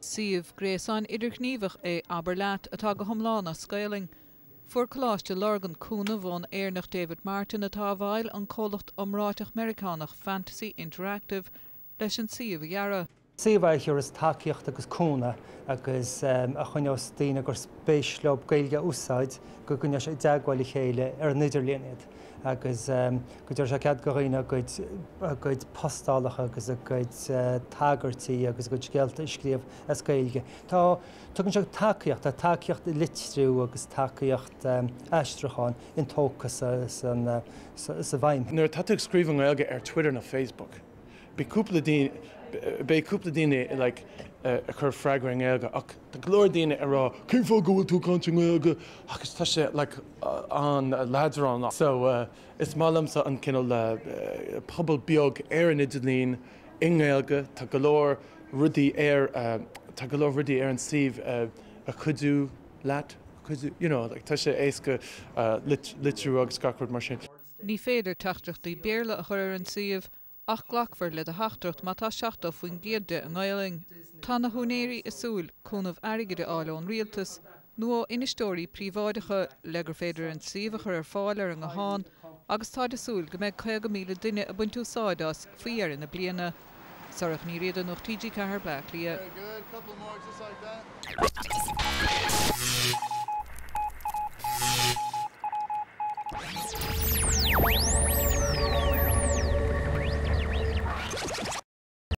Siamh gréasáin idirghníomhach é Abair Leat atá go hiomlán a scaling. Fuair coláiste Lorgan cúna bhán éarnach David Martin atá bhail an cólacht omráiteach Americánach Fantasy Interactive leis an siamh a dhearradh. Siamh is takeíocht agus cúna agus a chuineos daoine gur spéisleob gaeilge úsáid go gcuine sé deagháil chéile ar nidirlíonad agus go dtíir sé cead go riine goid postálacha agus a goid tagartaí agus go scialta iscríomh as gaeilge. Tá tugann sé takeíocht a takeíocht litriú agus takeíocht eistracháin in tócas sa bhaim. Nuair tá scríomh gaeilge ar Twitter na Facebook. Be cúpla daoine like a chur freigraing gaeilge ach tá glór daoine ará cén fáil go bhfuil tú cáinte gaeilge agus tá sé like an ladrarán. So is málamsa an cineál pobl beag ar an idirlín in gaeilge tá go leor rudaí ar an siamh a chuidú leat chuidú, you know, like tá sé éasca litriú agus gacrad mar sin. Ní féidir teachtrachtaí béarla a chur an siamh ach ghlachfar le a hachtart má tá seachta faoin géide an gáiling. Tá na húnéirí is súil chunamh airgide áileán rialtas nó inistóirí príomháideacha le gur féidir an siamh a chur ar fáil ar an gháin agus tá de súil go méid 50 míle duine a buint úsáideas faoi ar ina bliana. Sorach ní riad an TG4 Black Lia.